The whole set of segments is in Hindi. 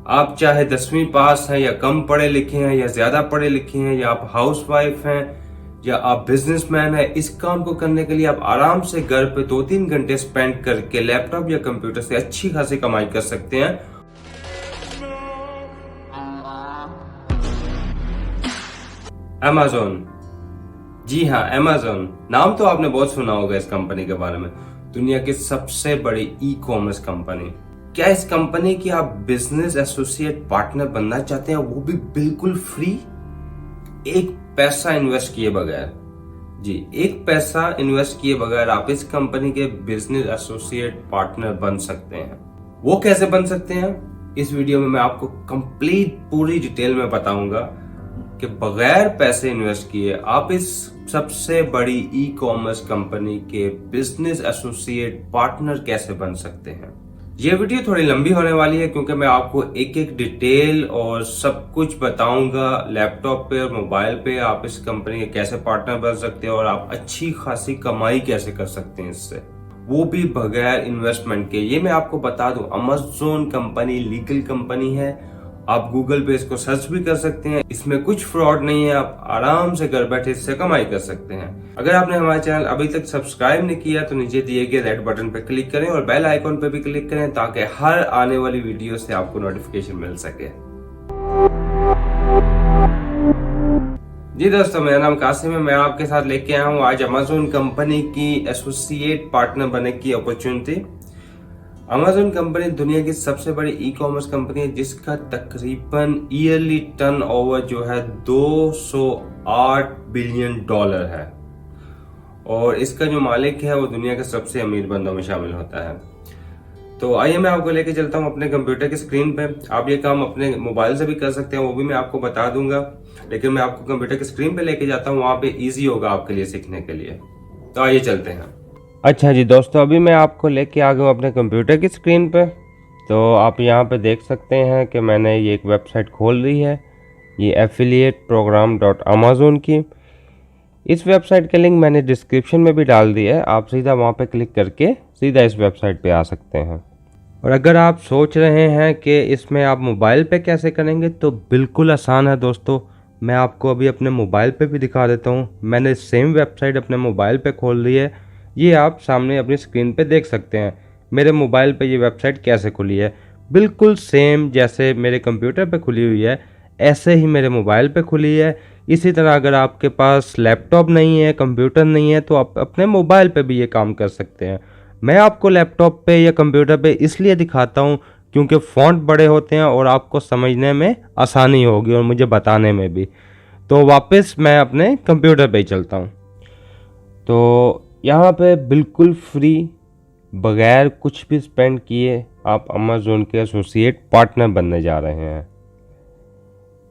आप चाहे 10वीं पास हैं या कम पढ़े लिखे हैं या ज्यादा पढ़े लिखे हैं, या आप हाउसवाइफ हैं या आप बिजनेसमैन हैं, इस काम को करने के लिए आप आराम से घर पे 2-3 घंटे स्पेंड करके लैपटॉप या कंप्यूटर से अच्छी खासी कमाई कर सकते हैं। Amazon, जी हाँ, Amazon नाम तो आपने बहुत सुना होगा इस कंपनी के बारे में। दुनिया की सबसे बड़ी ई कॉमर्स कंपनी। क्या इस कंपनी की आप बिजनेस एसोसिएट पार्टनर बनना चाहते हैं, वो भी बिल्कुल फ्री, एक पैसा इन्वेस्ट किए बगैर? जी, एक पैसा इन्वेस्ट किए बगैर आप इस कंपनी के बिजनेस एसोसिएट पार्टनर बन सकते हैं। वो कैसे बन सकते हैं, इस वीडियो में मैं आपको कंप्लीट पूरी डिटेल में बताऊंगा कि बगैर पैसे इन्वेस्ट किए आप इस सबसे बड़ी ई कॉमर्स कंपनी के बिजनेस एसोसिएट पार्टनर कैसे बन सकते हैं। ये वीडियो थोड़ी लंबी होने वाली है क्योंकि मैं आपको एक एक डिटेल और सब कुछ बताऊंगा। लैपटॉप पे और मोबाइल पे आप इस कंपनी के कैसे पार्टनर बन सकते हैं और आप अच्छी खासी कमाई कैसे कर सकते हैं इससे, वो भी बगैर इन्वेस्टमेंट के। ये मैं आपको बता दूं, अमेज़न कंपनी लीगल कंपनी है। आप गूगल पे इसको सर्च भी कर सकते हैं, इसमें कुछ फ्रॉड नहीं है। आप आराम से घर बैठे इससे कमाई कर सकते हैं। अगर आपने हमारा चैनल अभी तक सब्सक्राइब नहीं किया तो नीचे दिए गए रेड बटन पर क्लिक करें और बेल आइकॉन पर भी क्लिक करें ताकि हर आने वाली वीडियो से आपको नोटिफिकेशन मिल सके। जी दोस्तों, मेरा नाम कासिम है। मैं आपके साथ लेके आया हूँ आज अमेज़न कंपनी की एसोसिएट पार्टनर बनने की अपॉर्चुनिटी। अमेज़न कंपनी दुनिया की सबसे बड़ी ई कॉमर्स कंपनी है जिसका तकरीबन ईयरली टर्नओवर जो है 208 बिलियन डॉलर है, और इसका जो मालिक है वो दुनिया के सबसे अमीर बंदों में शामिल होता है। तो आइए मैं आपको लेके चलता हूँ अपने कंप्यूटर की स्क्रीन पे। आप ये काम अपने मोबाइल से भी कर सकते हैं, वो भी मैं आपको बता दूंगा, लेकिन मैं आपको कंप्यूटर की स्क्रीन पे लेके जाता हूँ, वहां पे ईजी होगा आपके लिए सीखने के लिए। तो आइए चलते हैं। अच्छा जी दोस्तों, अभी मैं आपको लेके आ गया हूँ अपने कंप्यूटर की स्क्रीन पे। तो आप यहाँ पे देख सकते हैं कि मैंने ये एक वेबसाइट खोल ली है, ये affiliateprogram.amazon की। इस वेबसाइट का लिंक मैंने डिस्क्रिप्शन में भी डाल दिया है, आप सीधा वहाँ पे क्लिक करके सीधा इस वेबसाइट पे आ सकते हैं। और अगर आप सोच रहे हैं कि इसमें आप मोबाइल पे कैसे करेंगे, तो बिल्कुल आसान है दोस्तों। मैं आपको अभी अपने मोबाइल पे भी दिखा देता हूँ। मैंने सेम वेबसाइट अपने मोबाइल पे खोल ली है, ये आप सामने अपनी स्क्रीन पे देख सकते हैं। मेरे मोबाइल पे ये वेबसाइट कैसे खुली है, बिल्कुल सेम जैसे मेरे कंप्यूटर पे खुली हुई है ऐसे ही मेरे मोबाइल पे खुली है। इसी तरह अगर आपके पास लैपटॉप नहीं है, कंप्यूटर नहीं है, तो आप अपने मोबाइल पे भी ये काम कर सकते हैं। मैं आपको लैपटॉप पे या कंप्यूटर पे इसलिए दिखाता हूँ क्योंकि फ़ॉन्ट बड़े होते हैं और आपको समझने में आसानी होगी और मुझे बताने में भी। तो वापस मैं अपने कंप्यूटर पे ही चलता हूँ। तो यहाँ पे बिल्कुल फ्री, बगैर कुछ भी स्पेंड किए आप अमेज़न के एसोसिएट पार्टनर बनने जा रहे हैं।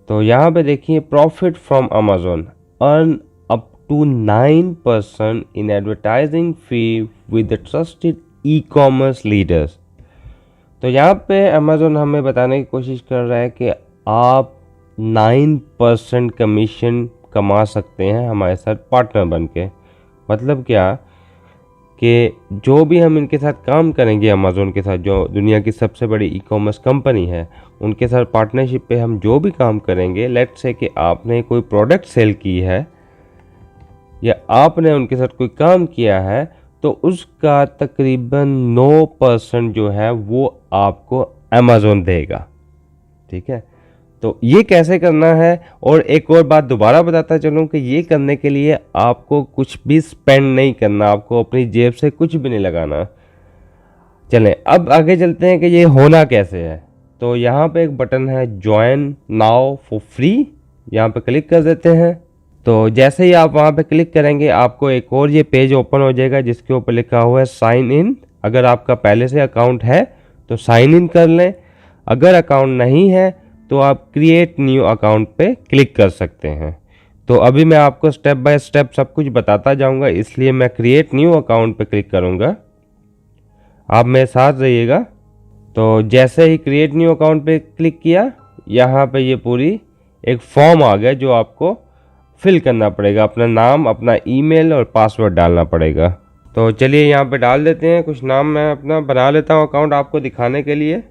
तो यहाँ पे देखिए, profit from Amazon, earn up to 9% in advertising fee with the trusted e commerce leaders. तो यहाँ पे अमेज़न हमें बताने की कोशिश कर रहा है कि आप 9% कमीशन कमा सकते हैं हमारे साथ पार्टनर बन के। मतलब क्या कि जो भी हम इनके साथ काम करेंगे, अमेज़न के साथ जो दुनिया की सबसे बड़ी ई कॉमर्स कंपनी है, उनके साथ पार्टनरशिप पे हम जो भी काम करेंगे, लेट्स से कि आपने कोई प्रोडक्ट सेल की है या आपने उनके साथ कोई काम किया है, तो उसका तकरीबन 9% जो है वो आपको अमेज़न देगा। ठीक है, तो ये कैसे करना है। और एक और बात दोबारा बताता चलूँ कि ये करने के लिए आपको कुछ भी स्पेंड नहीं करना, आपको अपनी जेब से कुछ भी नहीं लगाना। चलें अब आगे चलते हैं कि ये होना कैसे है। तो यहाँ पे एक बटन है ज्वाइन नाउ फॉर फ्री, यहाँ पे क्लिक कर देते हैं। तो जैसे ही आप वहाँ पे क्लिक करेंगे, आपको एक और ये पेज ओपन हो जाएगा जिसके ऊपर लिखा हुआ है साइन इन। अगर आपका पहले से अकाउंट है तो साइन इन कर लें, अगर अकाउंट नहीं है तो आप क्रिएट न्यू अकाउंट पे क्लिक कर सकते हैं। तो अभी मैं आपको स्टेप बाय स्टेप सब कुछ बताता जाऊंगा, इसलिए मैं क्रिएट न्यू अकाउंट पे क्लिक करूंगा। आप मेरे साथ रहिएगा। तो जैसे ही क्रिएट न्यू अकाउंट पे क्लिक किया, यहाँ पे ये पूरी एक फॉर्म आ गया जो आपको फिल करना पड़ेगा। अपना नाम, अपना ईमेल और पासवर्ड डालना पड़ेगा। तो चलिए यहाँ पे डाल देते हैं कुछ नाम। मैं अपना बना लेता हूँ अकाउंट आपको दिखाने के लिए।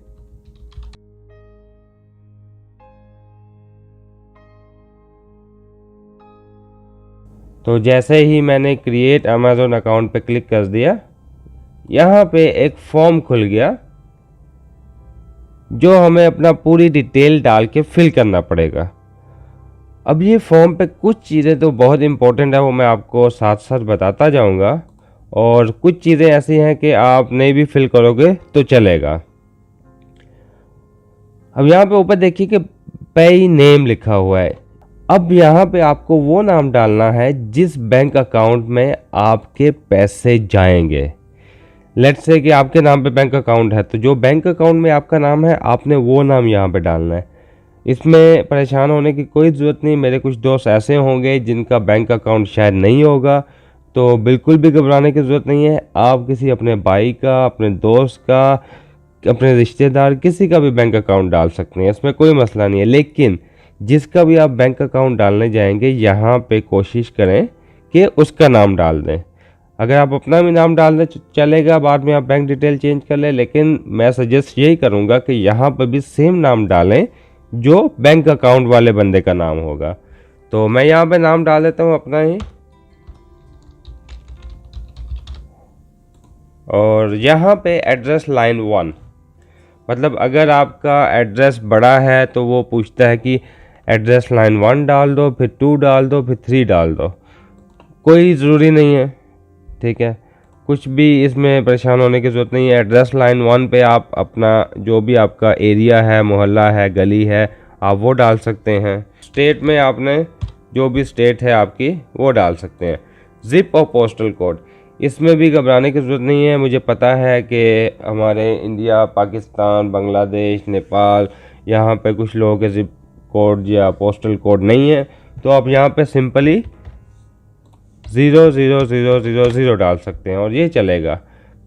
तो जैसे ही मैंने क्रिएट अमेज़न अकाउंट पे क्लिक कर दिया, यहाँ पे एक फॉर्म खुल गया जो हमें अपना पूरी डिटेल डाल के फिल करना पड़ेगा। अब ये फॉर्म पे कुछ चीज़ें तो बहुत इम्पोर्टेंट है, वो मैं आपको साथ साथ बताता जाऊंगा, और कुछ चीज़ें ऐसी हैं कि आप नहीं भी फिल करोगे तो चलेगा। अब यहाँ पे ऊपर देखिए कि पे नेम लिखा हुआ है। अब यहाँ पे आपको वो नाम डालना है जिस बैंक अकाउंट में आपके पैसे जाएंगे। लेट्स से कि आपके नाम पे बैंक अकाउंट है, तो जो बैंक अकाउंट में आपका नाम है आपने वो नाम यहाँ पे डालना है। इसमें परेशान होने की कोई ज़रूरत नहीं। मेरे कुछ दोस्त ऐसे होंगे जिनका बैंक अकाउंट शायद नहीं होगा, तो बिल्कुल भी घबराने की ज़रूरत नहीं है। आप किसी अपने भाई का, अपने दोस्त का, अपने रिश्तेदार, किसी का भी बैंक अकाउंट डाल सकते हैं, इसमें कोई मसला नहीं है। लेकिन जिसका भी आप बैंक अकाउंट डालने जाएंगे, यहाँ पे कोशिश करें कि उसका नाम डाल दें। अगर आप अपना भी नाम डाल दें चलेगा, बाद में आप बैंक डिटेल चेंज कर लें, लेकिन मैं सजेस्ट यही करूँगा कि यहाँ पर भी सेम नाम डालें जो बैंक अकाउंट वाले बंदे का नाम होगा। तो मैं यहाँ पे नाम डाल देता हूँ अपना ही, और यहाँ पे एड्रेस लाइन 1, मतलब अगर आपका एड्रेस बड़ा है तो वो पूछता है कि एड्रेस लाइन 1 डाल दो, फिर 2 डाल दो, फिर 3 डाल दो। कोई ज़रूरी नहीं है, ठीक है, कुछ भी इसमें परेशान होने की ज़रूरत नहीं है। एड्रेस लाइन 1 पे आप अपना जो भी आपका एरिया है, मोहल्ला है, गली है, आप वो डाल सकते हैं। स्टेट में आपने जो भी स्टेट है आपकी वो डाल सकते हैं। ज़िप और पोस्टल कोड, इसमें भी घबराने की ज़रूरत नहीं है। मुझे पता है कि हमारे इंडिया, पाकिस्तान, बांग्लादेश, नेपाल, यहाँ पे कुछ लोगों के ज़िप कोड या पोस्टल कोड नहीं है, तो आप यहाँ पे सिंपली 00000 डाल सकते हैं और ये चलेगा।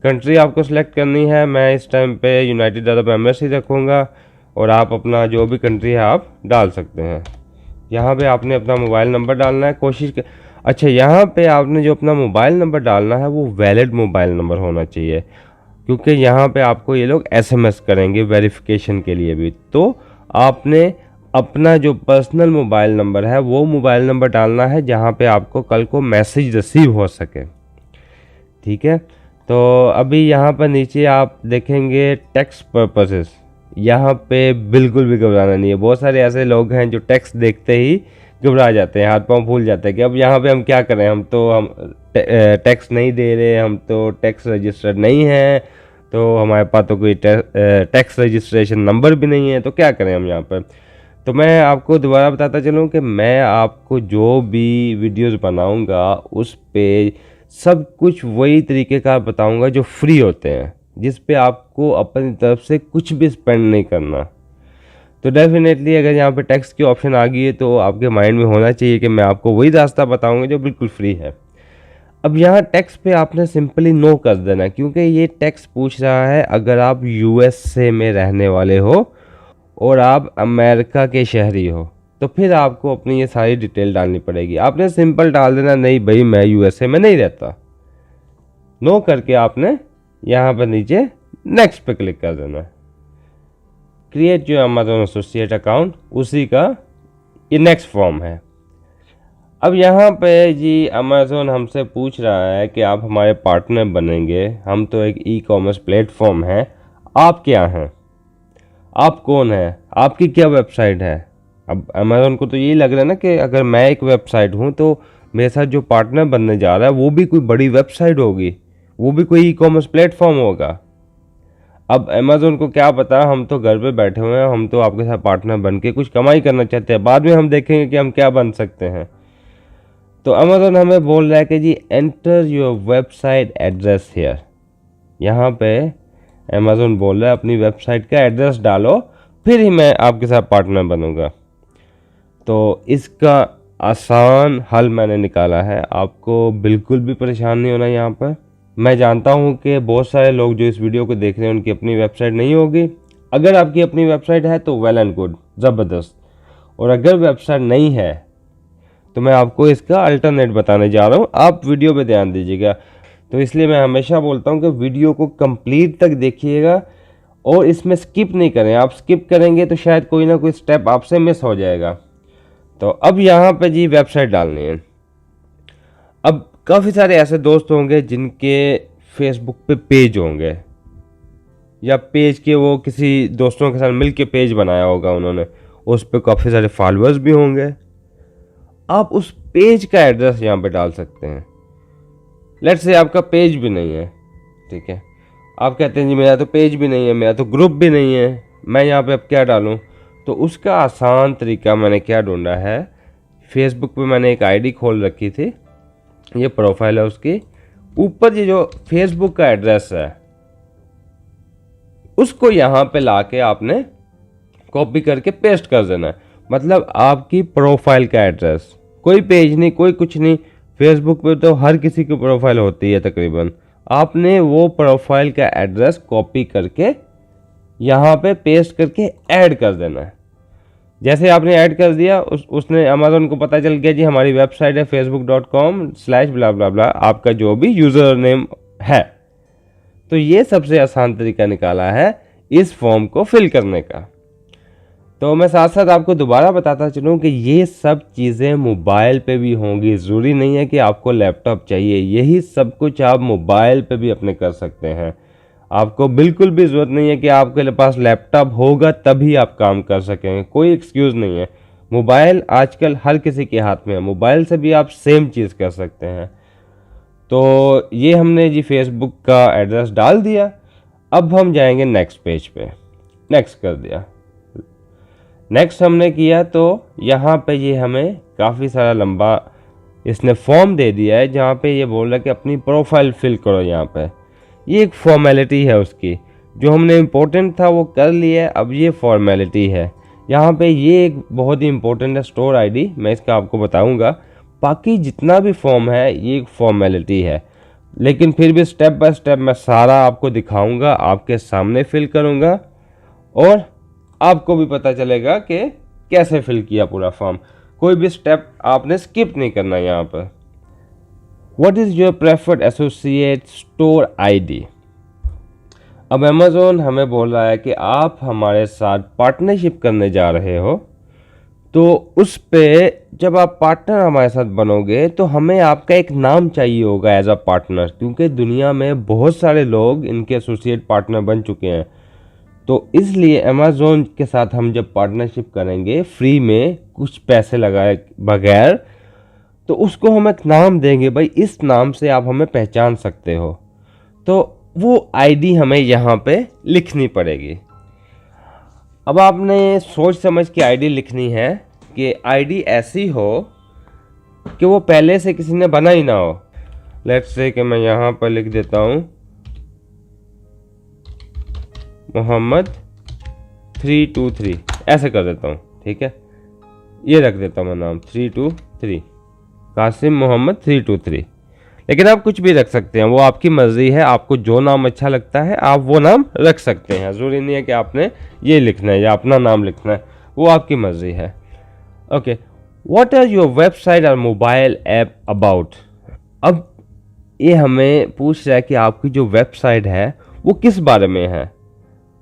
कंट्री आपको सिलेक्ट करनी है, मैं इस टाइम पे यूनाइटेड अरब एमिरेट्स ही रखूँगा, और आप अपना जो भी कंट्री है आप डाल सकते हैं। यहाँ पे आपने अपना मोबाइल नंबर डालना है, अच्छा यहाँ पे आपने जो अपना मोबाइल नंबर डालना है वो वैलिड मोबाइल नंबर होना चाहिए, क्योंकि यहाँ पे आपको ये लोग SMS करेंगे वेरिफिकेशन के लिए भी। तो आपने अपना जो पर्सनल मोबाइल नंबर है वो मोबाइल नंबर डालना है जहाँ पे आपको कल को मैसेज रिसीव हो सके, ठीक है। तो अभी यहाँ पर नीचे आप देखेंगे टैक्स पर्पसेस, यहाँ पे बिल्कुल भी घबराना नहीं है। बहुत सारे ऐसे लोग हैं जो टैक्स देखते ही घबरा जाते हैं, हाथ पांव फूल जाते हैं कि अब यहाँ पे हम क्या करें, हम टैक्स नहीं दे रहे, हम तो टैक्स रजिस्टर्ड नहीं है, तो हमारे पास तो कोई टैक्स रजिस्ट्रेशन नंबर भी नहीं है, तो क्या करें हम यहाँ पर। तो मैं आपको दोबारा बताता चलूँ कि मैं आपको जो भी वीडियोस बनाऊंगा उस पे सब कुछ वही तरीके का बताऊंगा जो फ्री होते हैं, जिस पे आपको अपनी तरफ से कुछ भी स्पेंड नहीं करना। तो डेफिनेटली अगर यहाँ पे टैक्स की ऑप्शन आ गई है तो आपके माइंड में होना चाहिए कि मैं आपको वही रास्ता बताऊंगा जो बिल्कुल फ्री है। अब यहाँ टैक्स पे आपने सिंपली नो कर देना, क्योंकि ये टैक्स पूछ रहा है अगर आप USA में रहने वाले हो और आप अमेरिका के शहरी हो, तो फिर आपको अपनी ये सारी डिटेल डालनी पड़ेगी। आपने सिंपल डाल देना नहीं भाई मैं USA में नहीं रहता, नो करके आपने यहाँ पर नीचे नेक्स्ट पे क्लिक कर देना। क्रिएट जो अमेज़न एसोसिएट अकाउंट उसी का ये नेक्स्ट फॉर्म है। अब यहाँ पे जी अमेज़न हमसे पूछ रहा है कि आप हमारे पार्टनर बनेंगे, हम तो एक ई-कॉमर्स प्लेटफॉर्म है, आप क्या हैं, आप कौन हैं, आपकी क्या वेबसाइट है। अब अमेज़न को तो यही लग रहा है ना कि अगर मैं एक वेबसाइट हूँ तो मेरे साथ जो पार्टनर बनने जा रहा है वो भी कोई बड़ी वेबसाइट होगी, वो भी कोई ई-कॉमर्स प्लेटफॉर्म होगा। अब अमेज़न को क्या पता, हम तो घर पे बैठे हुए हैं, हम तो आपके साथ पार्टनर बन के कुछ कमाई करना चाहते हैं, बाद में हम देखेंगे कि हम क्या बन सकते हैं। तो अमेज़न हमें बोल रहा है कि जी enter your website address here. यहाँ पे अमेज़न बोल रहा है अपनी वेबसाइट का एड्रेस डालो, फिर ही मैं आपके साथ पार्टनर बनूंगा। तो इसका आसान हल मैंने निकाला है, आपको बिल्कुल भी परेशान नहीं होना यहाँ पर। मैं जानता हूँ कि बहुत सारे लोग जो इस वीडियो को देख रहे हैं उनकी अपनी वेबसाइट नहीं होगी। अगर आपकी अपनी वेबसाइट है तो वेल एंड गुड, ज़बरदस्त। और अगर वेबसाइट नहीं है तो मैं आपको इसका अल्टरनेट बताने जा रहा हूँ, आप वीडियो पे ध्यान दीजिएगा। तो इसलिए मैं हमेशा बोलता हूँ कि वीडियो को कंप्लीट तक देखिएगा और इसमें स्किप नहीं करें। आप स्किप करेंगे तो शायद कोई ना कोई स्टेप आपसे मिस हो जाएगा। तो अब यहाँ पे जी वेबसाइट डालनी है। अब काफ़ी सारे ऐसे दोस्त होंगे जिनके फेसबुक पे पेज होंगे, या पेज के वो किसी दोस्तों के साथ मिल के पेज बनाया होगा उन्होंने, उस पर काफ़ी सारे फॉलोअर्स भी होंगे। आप उस पेज का एड्रेस यहाँ पे डाल सकते हैं। लेट्स से आपका पेज भी नहीं है, ठीक है, आप कहते हैं जी मेरा तो पेज भी नहीं है, मेरा तो ग्रुप भी नहीं है, मैं यहाँ पे अब क्या डालूँ? तो उसका आसान तरीका मैंने क्या ढूंढा है, फेसबुक पे मैंने एक आईडी खोल रखी थी, ये प्रोफाइल है उसकी, ऊपर ये जो फेसबुक का एड्रेस है उसको यहाँ पे लाके आपने कॉपी करके पेस्ट कर देना है। मतलब आपकी प्रोफाइल का एड्रेस, कोई पेज नहीं, कोई कुछ नहीं, फेसबुक पे तो हर किसी की प्रोफाइल होती है तकरीबन, आपने वो प्रोफाइल का एड्रेस कॉपी करके यहाँ पे पेस्ट करके ऐड कर देना है। जैसे आपने ऐड कर दिया, उसने अमेज़न को पता चल गया जी हमारी वेबसाइट है facebook.com/blah आपका जो भी यूज़र नेम है। तो ये सबसे आसान तरीका निकाला है इस फॉर्म को फिल करने का। तो मैं साथ साथ आपको दोबारा बताता चलूँ कि ये सब चीज़ें मोबाइल पे भी होंगी, ज़रूरी नहीं है कि आपको लैपटॉप चाहिए, यही सब कुछ आप मोबाइल पे भी अपने कर सकते हैं। आपको बिल्कुल भी ज़रूरत नहीं है कि आपके पास लैपटॉप होगा तभी आप काम कर सकें, कोई एक्सक्यूज़ नहीं है। मोबाइल आजकल हर किसी के हाथ में है, मोबाइल से भी आप सेम चीज़ कर सकते हैं। तो ये हमने जी फेसबुक का एड्रेस डाल दिया। अब हम जाएंगे नेक्स्ट पेज पे, नेक्स्ट कर दिया। नेक्स्ट हमने किया तो यहाँ पे ये हमें काफ़ी सारा लंबा इसने फॉर्म दे दिया है, जहाँ पे ये बोल रहा है कि अपनी प्रोफाइल फिल करो। यहाँ पे ये एक फॉर्मेलिटी है उसकी, जो हमने इम्पोर्टेंट था वो कर लिया है, अब ये फॉर्मेलिटी है। यहाँ पे ये एक बहुत ही इम्पोर्टेंट है, स्टोर आईडी, मैं इसका आपको बताऊँगा। बाकी जितना भी फॉर्म है ये एक फॉर्मेलिटी है, लेकिन फिर भी स्टेप बाय स्टेप मैं सारा आपको दिखाऊंगा, आपके सामने फिल करूंगा और आपको भी पता चलेगा कि कैसे फिल किया पूरा फॉर्म। कोई भी स्टेप आपने स्किप नहीं करना यहाँ पर। What is your preferred associate store ID? अब अमेज़न हमें बोल रहा है कि आप हमारे साथ पार्टनरशिप करने जा रहे हो, तो उस पे जब आप पार्टनर हमारे साथ बनोगे तो हमें आपका एक नाम चाहिए होगा एज अ पार्टनर, क्योंकि दुनिया में बहुत सारे लोग इनके एसोसिएट पार्टनर बन चुके हैं। तो इसलिए अमेज़न के साथ हम जब पार्टनरशिप करेंगे फ्री में कुछ पैसे लगाए बगैर, तो उसको हम एक नाम देंगे, भाई इस नाम से आप हमें पहचान सकते हो। तो वो आईडी हमें यहाँ पे लिखनी पड़ेगी। अब आपने सोच समझ के आईडी लिखनी है कि आईडी ऐसी हो कि वो पहले से किसी ने बना ही ना हो। लेट्स से कि मैं यहाँ पर लिख देता हूँ मोहम्मद 323, ऐसे कर देता हूँ, ठीक है, ये रख देता हूँ मैं नाम 323, कासिम मोहम्मद 323। लेकिन आप कुछ भी रख सकते हैं, वो आपकी मर्जी है, आपको जो नाम अच्छा लगता है आप वो नाम रख सकते हैं। ज़रूरी नहीं है कि आपने ये लिखना है या अपना नाम लिखना है, वो आपकी मर्जी है। Okay, what are your website और मोबाइल ऐप अबाउट? अब ये हमें पूछ रहा है कि आपकी जो वेबसाइट है वो किस बारे में है,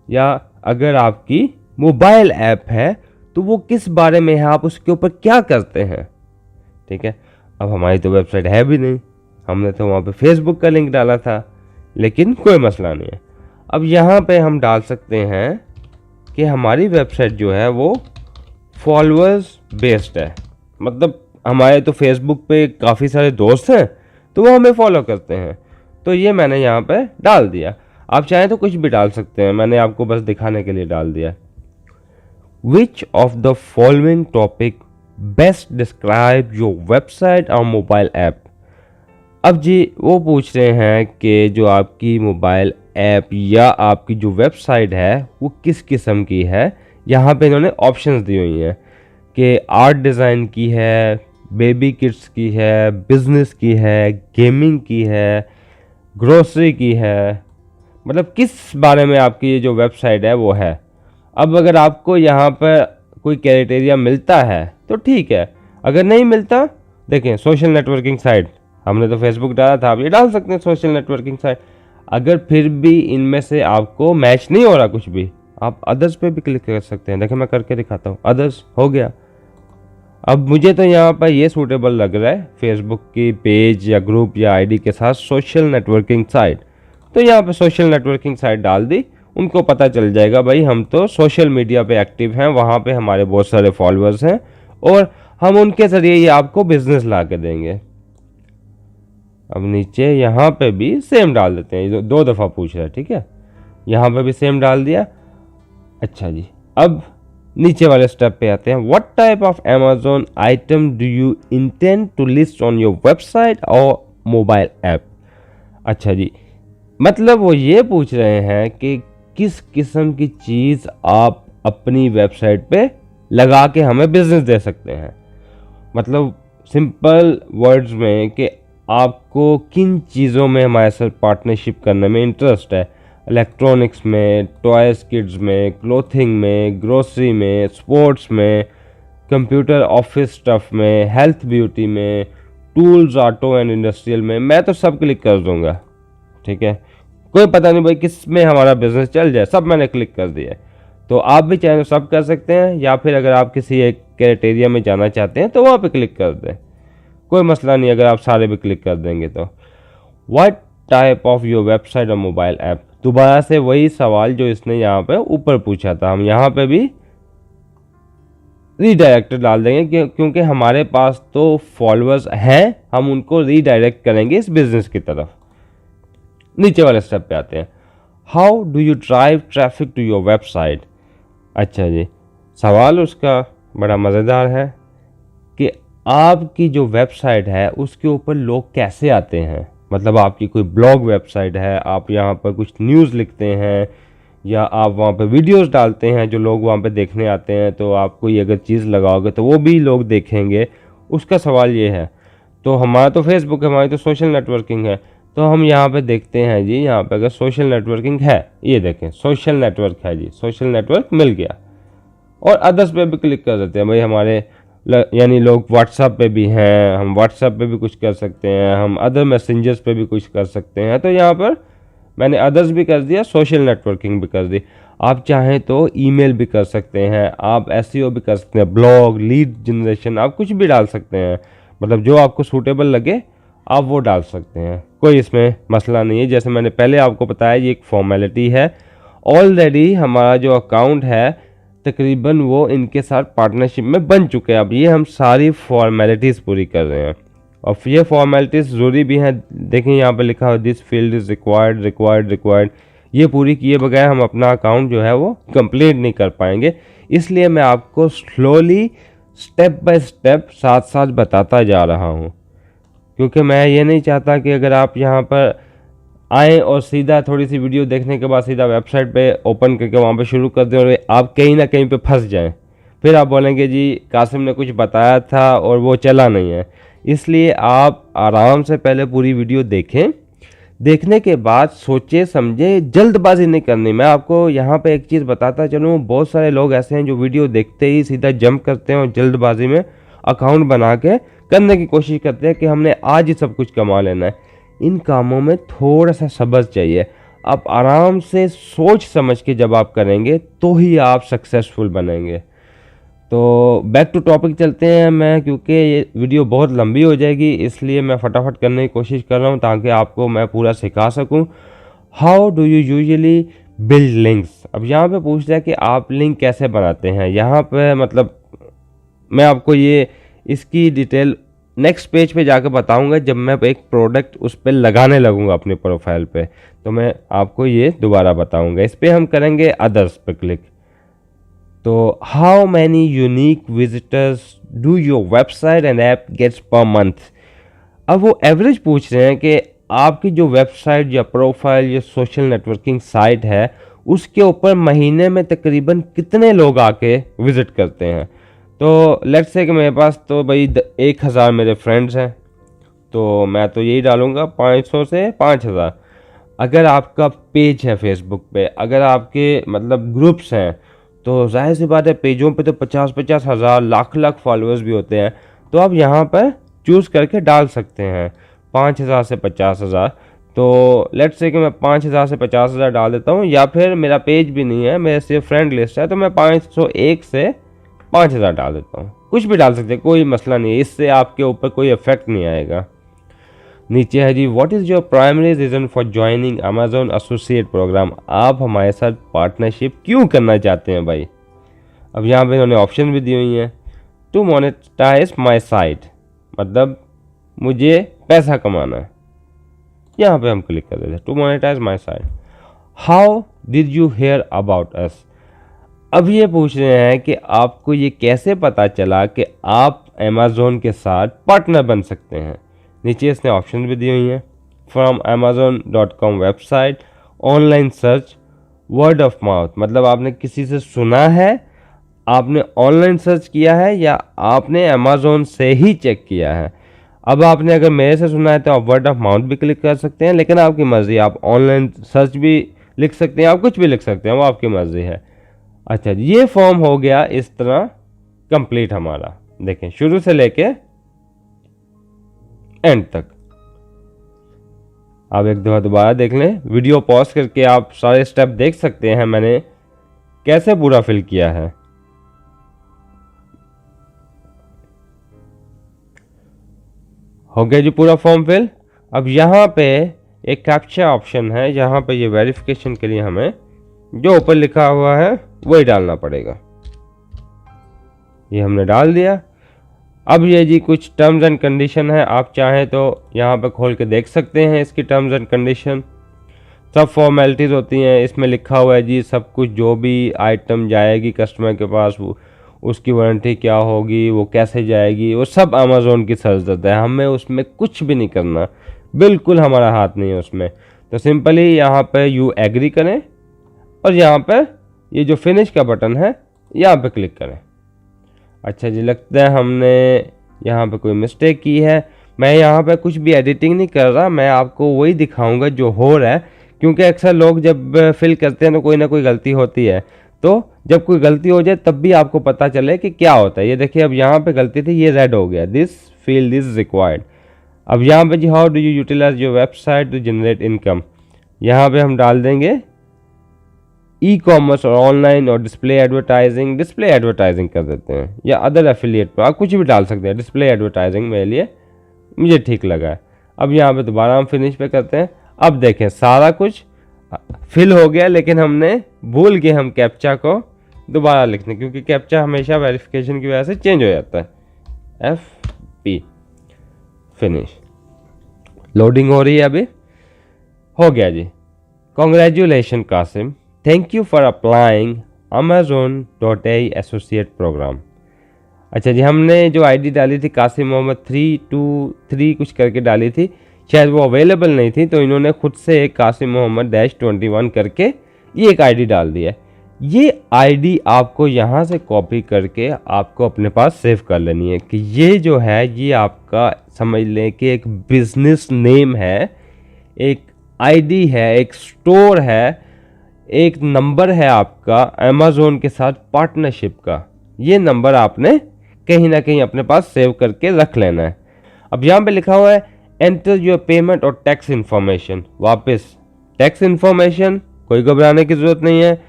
या अगर आपकी मोबाइल ऐप है तो वो किस बारे में है, आप उसके ऊपर क्या करते हैं, ठीक है। अब हमारी तो वेबसाइट है भी नहीं, हमने तो वहाँ पे फेसबुक का लिंक डाला था, लेकिन कोई मसला नहीं है। अब यहाँ पे हम डाल सकते हैं कि हमारी वेबसाइट जो है वो फॉलोअर्स बेस्ड है, मतलब हमारे तो फेसबुक पे काफ़ी सारे दोस्त हैं तो वो हमें फॉलो करते हैं। तो ये मैंने यहाँ पे डाल दिया। आप चाहें तो कुछ भी डाल सकते हैं, मैंने आपको बस दिखाने के लिए डाल दिया। Which of the following topic best describe your website और मोबाइल ऐप? अब जी वो पूछ रहे हैं कि जो आपकी मोबाइल ऐप या आपकी जो वेबसाइट है वो किस किस्म की है। यहाँ पे इन्होंने ऑप्शंस दी हुई हैं कि आर्ट डिज़ाइन की है, बेबी किड्स की है, बिजनेस की है, गेमिंग की है, ग्रोसरी की है, मतलब किस बारे में आपकी ये जो वेबसाइट है वो है। अब अगर आपको यहाँ पर कोई क्राइटेरिया मिलता है तो ठीक है, अगर नहीं मिलता, देखें सोशल नेटवर्किंग साइट, हमने तो फेसबुक डाला था, आप ये डाल सकते हैं सोशल नेटवर्किंग साइट। अगर फिर भी इनमें से आपको मैच नहीं हो रहा कुछ भी, आप अदर्स पे भी क्लिक कर सकते हैं। देखिए मैं करके दिखाता हूँ, अदर्स हो गया। अब मुझे तो यहाँ पर ये सूटेबल लग रहा है फेसबुक की पेज या ग्रुप या आईडी के साथ सोशल नेटवर्किंग साइट। तो यहाँ पे सोशल नेटवर्किंग साइट डाल दी, उनको पता चल जाएगा भाई हम तो सोशल मीडिया पे एक्टिव हैं, वहाँ पे हमारे बहुत सारे फॉलोअर्स हैं और हम उनके ज़रिए ये आपको बिजनेस ला के देंगे। अब नीचे यहाँ पे भी सेम डाल देते हैं, 2 दफ़ा पूछ रहा है, ठीक है, यहाँ पे भी सेम डाल दिया। अच्छा जी, अब नीचे वाले स्टेप पे आते हैं। What type of Amazon item do you intend to list on your website और मोबाइल ऐप। अच्छा जी, मतलब वो ये पूछ रहे हैं कि किस किस्म की चीज़ आप अपनी वेबसाइट पे लगा के हमें बिजनेस दे सकते हैं। मतलब सिंपल वर्ड्स में कि आपको किन चीज़ों में हमारे साथ पार्टनरशिप करने में इंटरेस्ट है। इलेक्ट्रॉनिक्स में, टॉयज़ किड्स में, क्लोथिंग में, ग्रोसरी में, स्पोर्ट्स में, कंप्यूटर ऑफिस स्टफ़ में, हेल्थ ब्यूटी में, टूल्स ऑटो एंड इंडस्ट्रियल में। मैं तो सब क्लिक कर दूंगा, ठीक है, कोई पता नहीं भाई किस में हमारा बिजनेस चल जाए, सब मैंने क्लिक कर दिया है। तो आप भी चाहे सब कर सकते हैं, या फिर अगर आप किसी एक क्राइटेरिया में जाना चाहते हैं तो वहाँ पे क्लिक कर दें, कोई मसला नहीं अगर आप सारे भी क्लिक कर देंगे तो। What type of your website और मोबाइल ऐप, दोबारा से वही सवाल जो इसने यहाँ पे ऊपर पूछा था, हम यहाँ पे भी रीडायरेक्टर डाल देंगे क्योंकि हमारे पास तो फॉलोअर्स हैं, हम उनको रीडायरेक्ट करेंगे इस बिजनेस की तरफ। नीचे वाले स्टेप पे आते हैं। How do you drive traffic to your website. अच्छा जी, सवाल उसका बड़ा मज़ेदार है कि आपकी जो वेबसाइट है उसके ऊपर लोग कैसे आते हैं। मतलब आपकी कोई ब्लॉग वेबसाइट है, आप यहाँ पर कुछ न्यूज़ लिखते हैं या आप वहाँ पे वीडियोस डालते हैं जो लोग वहाँ पे देखने आते हैं, तो आप कोई अगर चीज़ लगाओगे तो वो भी लोग देखेंगे, उसका सवाल ये है। तो हमारा तो फेसबुक है, हमारी तो सोशल नेटवर्किंग है, तो हम यहाँ पे देखते हैं जी, यहाँ पे अगर सोशल नेटवर्किंग है, ये देखें सोशल नेटवर्क है जी, सोशल नेटवर्क मिल गया। और अदर्स पे भी क्लिक कर देते हैं भाई, हमारे यानी लोग व्हाट्सएप पे भी हैं, हम व्हाट्सएप पे भी कुछ कर सकते हैं, हम अदर मैसेंजर्स पे भी कुछ कर सकते हैं। तो यहाँ पर मैंने अदर्स भी कर दिया, सोशल नेटवर्किंग भी कर दी। आप चाहें तो ईमेल भी कर सकते हैं, आप एसईओ भी कर सकते हैं, ब्लॉग, लीड जनरेशन, आप कुछ भी डाल सकते हैं। मतलब जो आपको सूटेबल लगे आप वो डाल सकते हैं, कोई इसमें मसला नहीं है। जैसे मैंने पहले आपको बताया ये एक फॉर्मेलिटी है, ऑलरेडी हमारा जो अकाउंट है तकरीबन वो इनके साथ पार्टनरशिप में बन चुके हैं। अब ये हम सारी फॉर्मेलिटीज़ पूरी कर रहे हैं और ये फॉर्मेलिटीज़ ज़रूरी भी हैं। देखें यहाँ पे लिखा है this field is required required required, ये पूरी किए बगैर हम अपना अकाउंट जो है वो कंप्लीट नहीं कर पाएंगे। इसलिए मैं आपको स्लोली स्टेप बाय स्टेप साथ साथ बताता जा रहा हूँ, क्योंकि मैं ये नहीं चाहता कि अगर आप यहाँ पर आएँ और सीधा थोड़ी सी वीडियो देखने के बाद सीधा वेबसाइट पे ओपन करके वहाँ पे शुरू कर दें और आप कहीं ना कहीं पे फंस जाएं, फिर आप बोलेंगे जी कासिम ने कुछ बताया था और वो चला नहीं है। इसलिए आप आराम से पहले पूरी वीडियो देखें, देखने के बाद सोचे समझे, जल्दबाजी नहीं करनी। मैं आपको यहाँ पे एक चीज़ बताता चलूँ, बहुत सारे लोग ऐसे हैं जो वीडियो देखते ही सीधा जंप करते हैं और जल्दबाजी में अकाउंट बना के करने की कोशिश करते हैं कि हमने आज ही सब कुछ कमा लेना है। इन कामों में थोड़ा सा सब्र चाहिए। आप आराम से सोच समझ के जब आप करेंगे तो ही आप सक्सेसफुल बनेंगे। तो बैक टू टॉपिक चलते हैं मैं, क्योंकि ये वीडियो बहुत लंबी हो जाएगी इसलिए मैं फटाफट करने की कोशिश कर रहा हूँ ताकि आपको मैं पूरा सिखा सकूँ। How do you usually build links. अब यहाँ पे पूछ रहा है कि आप लिंक कैसे बनाते हैं। यहाँ पे मतलब मैं आपको ये इसकी डिटेल नेक्स्ट पेज पे जाकर बताऊंगा जब मैं एक प्रोडक्ट उस पर लगाने लगूंगा अपने प्रोफाइल पे, तो मैं आपको ये दोबारा बताऊंगा। इस पर हम करेंगे अदर्स पे क्लिक। तो how many unique visitors do your website and app gets per month. अब वो एवरेज पूछ रहे हैं कि आपकी जो वेबसाइट या प्रोफाइल या सोशल नेटवर्किंग साइट है उसके ऊपर महीने में तकरीबन कितने लोग आके विज़िट करते हैं। तो लेट्स से कि मेरे पास तो भाई 1000 मेरे फ्रेंड्स हैं, तो मैं तो यही डालूँगा 500 से 5000। अगर आपका पेज है फेसबुक पे, अगर आपके मतलब ग्रुप्स हैं, तो जाहिर सी बात है पेजों पे तो 50-50 हज़ार लाख फॉलोअर्स भी होते हैं। तो आप यहाँ पर चूज़ करके डाल सकते हैं 5000 से 50,000। तो लेट्स से कि मैं 5000 से 50,000 डाल देता हूँ, या फिर मेरा पेज भी नहीं है, मेरे सिर्फ फ्रेंड लिस्ट है, तो मैं 501 से 5000 डाल देता हूँ। कुछ भी डाल सकते हैं, कोई मसला नहीं है, इससे आपके ऊपर कोई इफेक्ट नहीं आएगा। नीचे है जी, what is your primary reason for joining Amazon associate program, आप हमारे साथ पार्टनरशिप क्यों करना चाहते हैं भाई। अब यहाँ पे उन्होंने ऑप्शन भी दी हुई हैं, टू मोनेटाइज माई साइट, मतलब मुझे पैसा कमाना है, यहाँ पे हम क्लिक कर देते हैं, to monetize my site. How did you hear about us, अब ये पूछ रहे हैं कि आपको ये कैसे पता चला कि आप अमेज़ोन के साथ पार्टनर बन सकते हैं। नीचे इसने ऑप्शन भी दी हुई हैं, from amazon.com website, online search, word of mouth, मतलब आपने किसी से सुना है, आपने ऑनलाइन सर्च किया है, या आपने अमेज़ोन से ही चेक किया है। अब आपने अगर मेरे से सुना है तो आप वर्ड ऑफ माउथ भी क्लिक कर सकते हैं, लेकिन आपकी मर्ज़ी, आप ऑनलाइन सर्च भी लिख सकते हैं, आप कुछ भी लिख सकते हैं, वो आपकी मर्ज़ी है। अच्छा, ये फॉर्म हो गया इस तरह कंप्लीट हमारा, देखें शुरू से लेके एंड तक। आप एक दफा दोबारा देख लें, वीडियो पॉज करके आप सारे स्टेप देख सकते हैं मैंने कैसे पूरा फिल किया है। हो गया जी पूरा फॉर्म फिल। अब यहाँ पे एक कैप्चा ऑप्शन है, यहाँ पे ये वेरिफिकेशन के लिए हमें जो ऊपर लिखा हुआ है वही डालना पड़ेगा, ये हमने डाल दिया। अब ये जी कुछ टर्म्स एंड कंडीशन है, आप चाहें तो यहाँ पे खोल के देख सकते हैं इसकी टर्म्स एंड कंडीशन, सब फॉर्मेलिटीज़ होती हैं। इसमें लिखा हुआ है जी सब कुछ, जो भी आइटम जाएगी कस्टमर के पास, वो उसकी वारंटी क्या होगी, वो कैसे जाएगी, वो सब अमेज़ोन की सर्जत है, हमें उसमें कुछ भी नहीं करना, बिल्कुल हमारा हाथ नहीं है उसमें। तो सिंपली यहाँ पे यू एग्री करें और यहाँ पे ये जो फिनिश का बटन है यहाँ पे क्लिक करें। अच्छा जी, लगता है हमने यहाँ पे कोई मिस्टेक की है। मैं यहाँ पे कुछ भी एडिटिंग नहीं कर रहा, मैं आपको वही दिखाऊंगा जो हो रहा है, क्योंकि अक्सर लोग जब फिल करते हैं तो कोई ना कोई गलती होती है, तो जब कोई गलती हो जाए तब भी आपको पता चले कि क्या होता है। ये देखिए अब यहाँ पे गलती थी, ये रेड हो गया, दिस फील्ड इज रिक्वायर्ड। अब यहाँ पे जी, how do you utilize your website to generate income, यहाँ पे हम डाल देंगे ई कॉमर्स और ऑनलाइन और डिस्प्ले एडवर्टाइजिंग कर देते हैं, या अदर एफिलिएट पर आप कुछ भी डाल सकते हैं। डिस्प्ले एडवर्टाइजिंग मेरे लिए मुझे ठीक लगा है। अब यहाँ पे दोबारा हम फिनिश पे करते हैं। अब देखें सारा कुछ फिल हो गया, लेकिन हमने भूल गए हम कैप्चा को दोबारा लिखने, क्योंकि कैप्चा हमेशा वेरिफिकेशन की वजह से चेंज हो जाता है। FP फिनिश, लोडिंग हो रही है अभी, हो गया जी। Congratulation Qasim, thank you for applying amazon.ai associate program. अच्छा जी, हमने जो आईडी डाली थी कासिम मोहम्मद 323 कुछ करके डाली थी, शायद वो अवेलेबल नहीं थी, तो इन्होंने खुद से एक कासिम मोहम्मद -21 करके ये एक आईडी डाल दिया है। ये आईडी आपको यहाँ से कॉपी करके आपको अपने पास सेव कर लेनी है कि ये जो है ये आपका समझ लें कि एक बिजनेस नेम है, एक आईडी है, एक स्टोर है, एक नंबर है आपका अमेज़ोन के साथ पार्टनरशिप का। ये नंबर आपने कहीं ना कहीं अपने पास सेव करके रख लेना है। अब यहाँ पे लिखा हुआ है एंटर योर पेमेंट और टैक्स इन्फॉर्मेशन, वापस टैक्स इन्फॉर्मेशन, कोई घबराने की ज़रूरत नहीं है,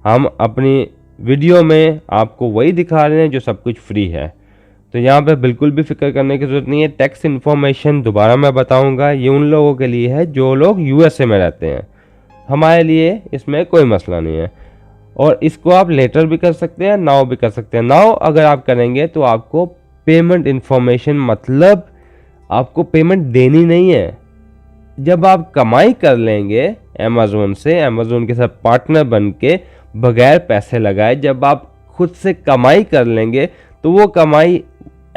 हम अपनी वीडियो में आपको वही दिखा रहे हैं जो सब कुछ फ्री है, तो यहाँ पे बिल्कुल भी फिक्र करने की ज़रूरत नहीं है। टैक्स इन्फॉर्मेशन दोबारा मैं बताऊँगा, ये उन लोगों के लिए है जो लोग USA में रहते हैं, हमारे लिए इसमें कोई मसला नहीं है। और इसको आप लेटर भी कर सकते हैं, नाउ भी कर सकते हैं। नाउ अगर आप करेंगे तो आपको पेमेंट इन्फॉर्मेशन, मतलब आपको पेमेंट देनी नहीं है। जब आप कमाई कर लेंगे अमेज़ोन से, अमेज़ोन के साथ पार्टनर बन के बगैर पैसे लगाए, जब आप खुद से कमाई कर लेंगे तो वो कमाई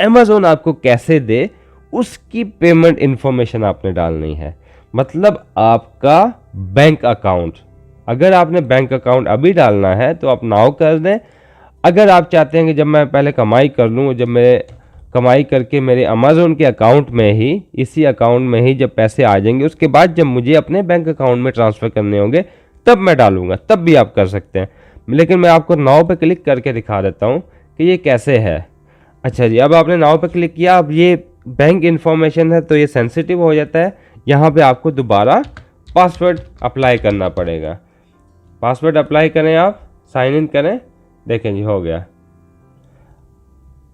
अमेज़ोन आपको कैसे दे उसकी पेमेंट इन्फॉर्मेशन आपने डालनी है। मतलब आपका बैंक अकाउंट, अगर आपने बैंक अकाउंट अभी डालना है तो आप नाउ कर दें। अगर आप चाहते हैं कि जब मैं पहले कमाई कर लूँ, जब मैं कमाई करके मेरे अमेज़ोन के अकाउंट में ही, इसी अकाउंट में ही जब पैसे आ जाएंगे, उसके बाद जब मुझे अपने बैंक अकाउंट में ट्रांसफ़र करने होंगे तब मैं डालूंगा, तब भी आप कर सकते हैं। लेकिन मैं आपको नाउ पे क्लिक करके दिखा देता हूँ कि ये कैसे है। अच्छा जी, अब आपने नाउ पे क्लिक किया, अब ये बैंक इन्फॉर्मेशन है तो ये सेंसिटिव हो जाता है। यहाँ पे आपको दोबारा पासवर्ड अप्लाई करना पड़ेगा। पासवर्ड अप्लाई करें, आप साइन इन करें, देखें जी हो गया।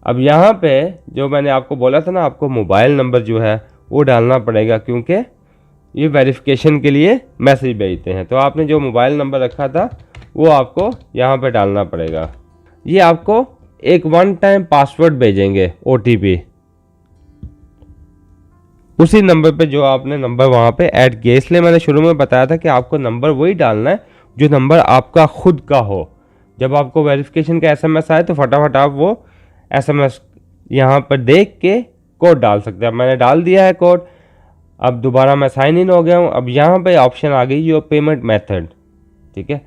अब यहाँ पे जो मैंने आपको बोला था ना, आपको मोबाइल नंबर जो है वो डालना पड़ेगा, क्योंकि ये वेरिफिकेशन के लिए मैसेज भेजते हैं। तो आपने जो मोबाइल नंबर रखा था वो आपको यहाँ पे डालना पड़ेगा। ये आपको एक वन टाइम पासवर्ड भेजेंगे, OTP, उसी नंबर पे जो आपने नंबर वहाँ पे ऐड किया। इसलिए मैंने शुरू में बताया था कि आपको नंबर वही डालना है जो नंबर आपका खुद का हो। जब आपको वेरिफिकेशन का SMS आए तो फटाफट आप वो SMS यहाँ पर देख के कोड डाल सकते हैं। अब मैंने डाल दिया है कोड, अब दोबारा मैं साइन इन हो गया हूँ। अब यहाँ पे ऑप्शन आ गई योर पेमेंट मेथड, ठीक है।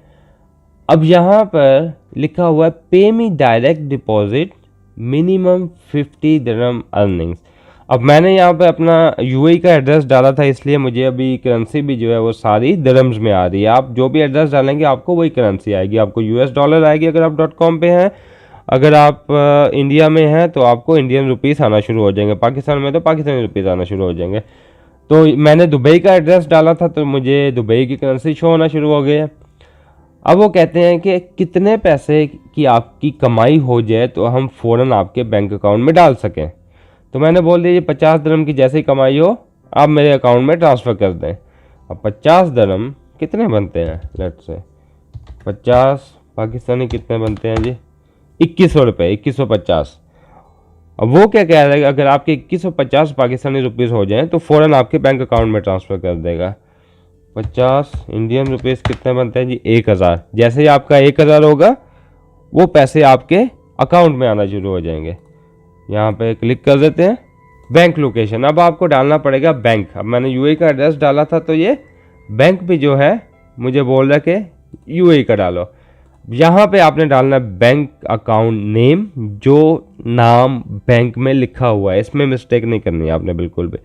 अब यहाँ पर लिखा हुआ है पे मी डायरेक्ट डिपॉजिट मिनिमम 50 दिरहम अर्निंग्स। अब मैंने यहाँ पे अपना UAE का एड्रेस डाला था, इसलिए मुझे अभी करेंसी भी जो है वो सारी दिरहम्स में आ रही है। आप जो भी एड्रेस डालेंगे आपको वही करेंसी आएगी। आपको US डॉलर आएगी अगर आप .com पे हैं, अगर आप इंडिया में हैं तो आपको इंडियन रुपीस आना शुरू हो जाएंगे, पाकिस्तान में तो पाकिस्तानी रुपीस आना शुरू हो जाएंगे। तो मैंने दुबई का एड्रेस डाला था तो मुझे दुबई की करेंसी शो होना शुरू हो गई है। अब वो कहते हैं कि कितने पैसे की आपकी कमाई हो जाए तो हम फ़ौरन आपके बैंक अकाउंट में डाल सकें। तो मैंने बोल दिया 50 दिरहम की जैसे ही कमाई हो आप मेरे अकाउंट में ट्रांसफ़र कर दें। अब 50 दिरहम कितने बनते हैं, लेट्स से 50 पाकिस्तानी कितने बनते हैं जी, 2100 रुपये, 2150। अब वो क्या कह रहा है, अगर आपके 2150 पाकिस्तानी रुपीज़ हो जाएं तो फ़ौरन आपके बैंक अकाउंट में ट्रांसफ़र कर देगा। 50 इंडियन रुपीज़ कितने बनते हैं जी, 1000। जैसे ही आपका 1000 होगा वो पैसे आपके अकाउंट में आना शुरू हो जाएंगे। यहाँ पे क्लिक कर देते हैं। बैंक लोकेशन, अब आपको डालना पड़ेगा बैंक। अब मैंने UAE का एड्रेस डाला था तो ये बैंक भी जो है मुझे बोल रहा है कि UAE का डालो। यहाँ पे आपने डालना है बैंक अकाउंट नेम, जो नाम बैंक में लिखा हुआ है, इसमें मिस्टेक नहीं करनी है आपने बिल्कुल भी।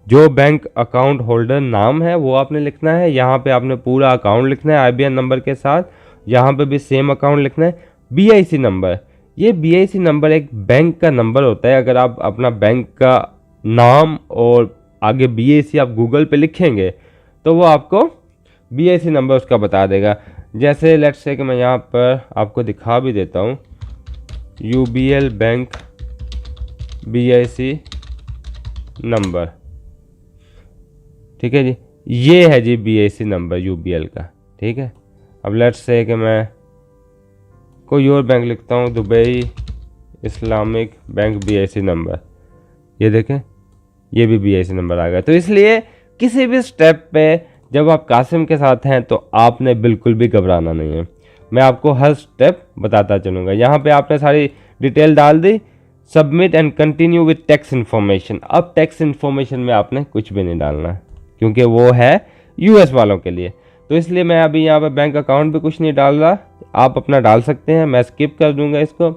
जो बैंक अकाउंट होल्डर नाम है वो आपने लिखना है। यहाँ पे आपने पूरा अकाउंट लिखना है IBAN नंबर के साथ। यहाँ पे भी सेम अकाउंट लिखना है। BIC नंबर, ये BIC नंबर एक बैंक का नंबर होता है। अगर आप अपना बैंक का नाम और आगे BIC आप गूगल पे लिखेंगे तो वो आपको BIC नंबर उसका बता देगा। जैसे लेट्स से कि मैं यहाँ पर आपको दिखा भी देता हूँ, UBL बैंक BIC नंबर, ठीक है जी, ये है जी BIC नंबर UBL का, ठीक है। अब लेट्स से कि मैं कोई और बैंक लिखता हूँ, Dubai Islamic bank BIC number, ये देखें ये भी BIC नंबर आ गया। तो इसलिए किसी भी स्टेप पे जब आप कासिम के साथ हैं तो आपने बिल्कुल भी घबराना नहीं है। मैं आपको हर स्टेप बताता चलूँगा। यहाँ पे आपने सारी डिटेल डाल दी, submit and continue with tax information. अब टैक्स इन्फॉर्मेशन में आपने कुछ भी नहीं डालना है क्योंकि वो है US वालों के लिए। तो इसलिए मैं अभी यहाँ पे बैंक अकाउंट भी कुछ नहीं डाल रहा, आप अपना डाल सकते हैं। मैं स्किप कर दूंगा, इसको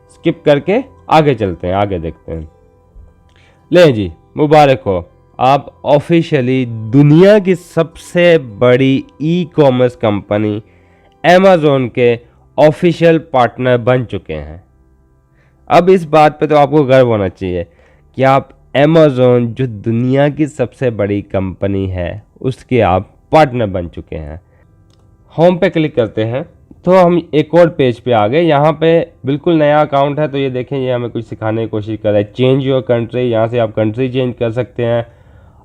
स्किप करके आगे चलते हैं, आगे देखते हैं। ले जी, मुबारक हो, आप ऑफिशियली दुनिया की सबसे बड़ी ई-कॉमर्स कंपनी अमेज़न के ऑफिशियल पार्टनर बन चुके हैं। अब इस बात पे तो आपको गर्व होना चाहिए कि आप अमेज़न, जो दुनिया की सबसे बड़ी कंपनी है, उसके आप पार्टनर बन चुके हैं। होम पे क्लिक करते हैं तो हम एक और पेज पे आ गए। यहाँ पे बिल्कुल नया अकाउंट है तो ये देखें, ये हमें कुछ सिखाने की कोशिश कर रहा है। चेंज योर कंट्री, यहाँ से आप कंट्री चेंज कर सकते हैं।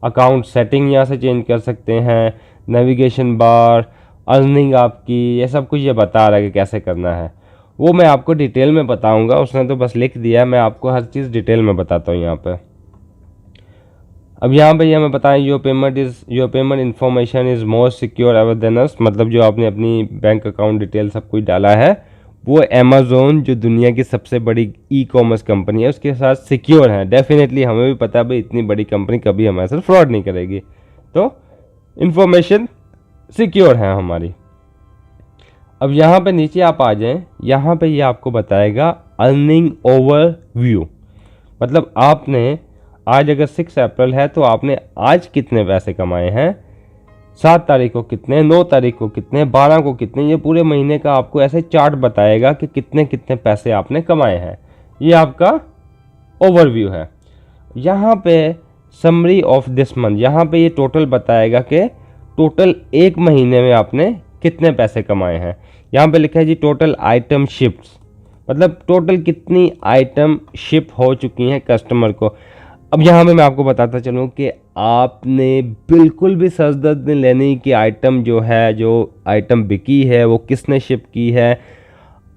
अकाउंट सेटिंग यहाँ से चेंज कर सकते हैं। नेविगेशन बार, अर्निंग आपकी, ये सब कुछ ये बता रहा है कि कैसे करना है। वो मैं आपको डिटेल में बताऊँगा, उसने तो बस लिख दिया है, मैं आपको हर चीज़ डिटेल में बताता हूँ यहाँ पर। अब यहाँ पे हमें बताएं your payment information is more secure ever than us, मतलब जो आपने अपनी बैंक अकाउंट डिटेल सब कुछ डाला है वो अमेज़न, जो दुनिया की सबसे बड़ी ई-कॉमर्स कंपनी है, उसके साथ सिक्योर है। डेफिनेटली हमें भी पता है भाई इतनी बड़ी कंपनी कभी हमारे साथ फ्रॉड नहीं करेगी, तो इन्फॉर्मेशन सिक्योर है हमारी। अब यहाँ पे नीचे आप आ जाएं, यहाँ पे ये आपको बताएगा अर्निंग ओवरव्यू, मतलब आपने आज अगर 6 अप्रैल है तो आपने आज कितने पैसे कमाए हैं, 7 तारीख को कितने, 9 तारीख को कितने, 12 को कितने, ये पूरे महीने का आपको ऐसे चार्ट बताएगा कि कितने कितने पैसे आपने कमाए हैं। ये आपका ओवरव्यू है। यहाँ पे समरी ऑफ दिस मंथ, यहाँ पे ये टोटल बताएगा कि टोटल एक महीने में आपने कितने पैसे कमाए हैं। यहाँ पे लिखा है जी टोटल आइटम शिफ्ट्स, मतलब टोटल कितनी आइटम शिप हो चुकी हैं कस्टमर को। अब यहाँ पे मैं आपको बताता चलूँ कि आपने बिल्कुल भी सरदर्द नहीं लेनी कि आइटम जो है, जो आइटम बिकी है वो किसने शिप की है।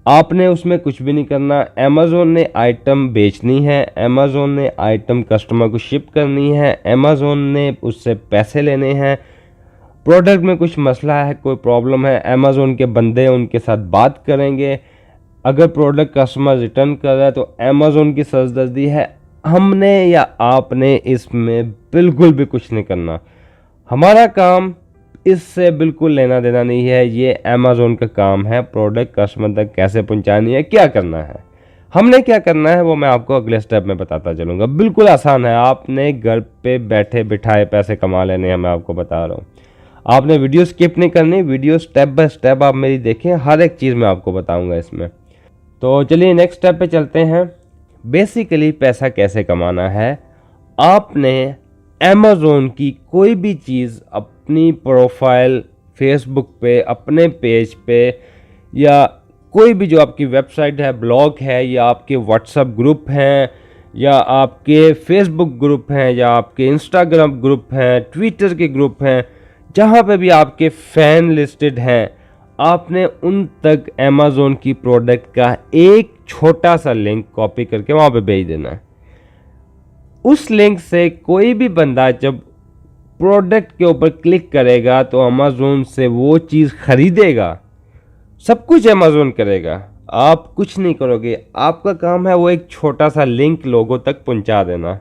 आपने उसमें कुछ भी नहीं करना। अमेज़ोन ने आइटम बेचनी है, अमेज़ोन ने आइटम कस्टमर को शिप करनी है, अमेज़ोन ने उससे पैसे लेने हैं। प्रोडक्ट में कुछ मसला है, कोई प्रॉब्लम है, अमेज़ोन के बंदे उनके साथ बात करेंगे। अगर प्रोडक्ट कस्टमर रिटर्न कर रहा है तो अमेज़ोन की सरदर्दी है। हमने या आपने इसमें बिल्कुल भी कुछ नहीं करना। हमारा काम इससे बिल्कुल लेना देना नहीं है। ये अमेज़ोन का काम है प्रोडक्ट कस्टमर तक कैसे पहुंचानी है, क्या करना है। हमने क्या करना है वो मैं आपको अगले स्टेप में बताता चलूँगा। बिल्कुल आसान है, आपने घर पे बैठे बिठाए पैसे कमा लेने हैं, मैं आपको बता रहा हूँ। आपने वीडियो स्किप नहीं करनी, वीडियो स्टेप बाय स्टेप आप मेरी देखें, हर एक चीज़ मैं आपको बताऊँगा इसमें। तो चलिए नेक्स्ट स्टेप पे चलते हैं। बेसिकली पैसा कैसे कमाना है। आपने अमेज़ोन की कोई भी चीज़ अपनी प्रोफाइल फेसबुक पे, अपने पेज पे, या कोई भी जो आपकी वेबसाइट है, ब्लॉग है, या आपके व्हाट्सएप ग्रुप हैं, या आपके फेसबुक ग्रुप हैं, या आपके इंस्टाग्राम ग्रुप हैं, ट्विटर के ग्रुप हैं, जहाँ पे भी आपके फ़ैन लिस्टेड हैं, आपने उन तक अमेज़ोन की प्रोडक्ट का एक छोटा सा लिंक कॉपी करके वहाँ पे भेज देना है। उस लिंक से कोई भी बंदा जब प्रोडक्ट के ऊपर क्लिक करेगा तो अमेज़ोन से वो चीज़ खरीदेगा। सब कुछ अमेज़ोन करेगा, आप कुछ नहीं करोगे। आपका काम है वो एक छोटा सा लिंक लोगों तक पहुंचा देना।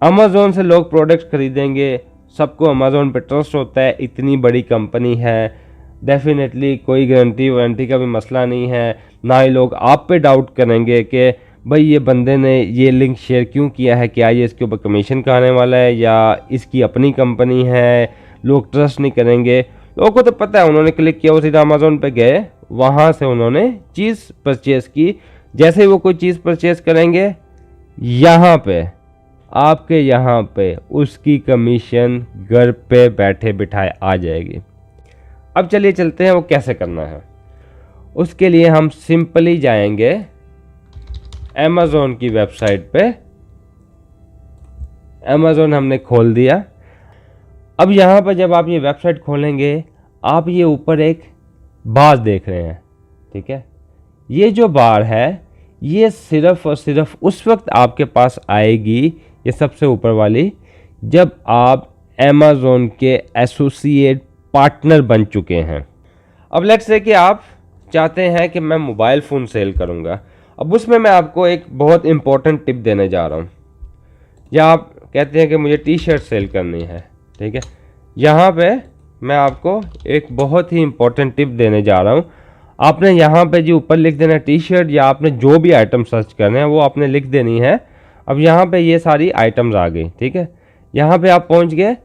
अमेज़ोन से लोग प्रोडक्ट खरीदेंगे, सबको अमेज़ोन पे ट्रस्ट होता है, इतनी बड़ी कंपनी है, डेफिनेटली कोई गारंटी वारंटी का भी मसला नहीं है। ना ही लोग आप पे डाउट करेंगे कि भाई ये बंदे ने ये लिंक शेयर क्यों किया है, क्या ये इसके ऊपर कमीशन का आने वाला है या इसकी अपनी कंपनी है। लोग ट्रस्ट नहीं करेंगे। लोगों को तो पता है, उन्होंने क्लिक किया, वो सीधा अमेज़ोन पे गए, वहाँ से उन्होंने चीज़ परचेज़ की। जैसे ही वो कोई चीज़ परचेज़ करेंगे, यहाँ पे आपके यहाँ पे उसकी कमीशन घर पे बैठे बिठाए आ जाएगी। अब चलिए चलते हैं वो कैसे करना है। उसके लिए हम सिंपली जाएंगे अमेज़ोन की वेबसाइट पे। अमेज़ोन हमने खोल दिया। अब यहाँ पर जब आप ये वेबसाइट खोलेंगे, आप ये ऊपर एक बार देख रहे हैं, ठीक है। ये जो बार है ये सिर्फ और सिर्फ उस वक्त आपके पास आएगी, ये सबसे ऊपर वाली, जब आप अमेज़ोन के एसोसिएट पार्टनर बन चुके हैं। अब लेट्स से कि आप चाहते हैं कि मैं मोबाइल फ़ोन सेल करूंगा। अब उसमें मैं आपको एक बहुत इंपॉर्टेंट टिप देने जा रहा हूं। या आप कहते हैं कि मुझे टी शर्ट सेल करनी है, ठीक है। यहाँ पे मैं आपको एक बहुत ही इंपॉर्टेंट टिप देने जा रहा हूँ। आपने यहाँ पे जो ऊपर लिख देना टी शर्ट, या आपने जो भी आइटम सर्च करने हैं वो आपने लिख देनी है। अब यहाँ पे ये सारी आइटम्स आ गई, ठीक है। यहाँ पे आप पहुँच गए,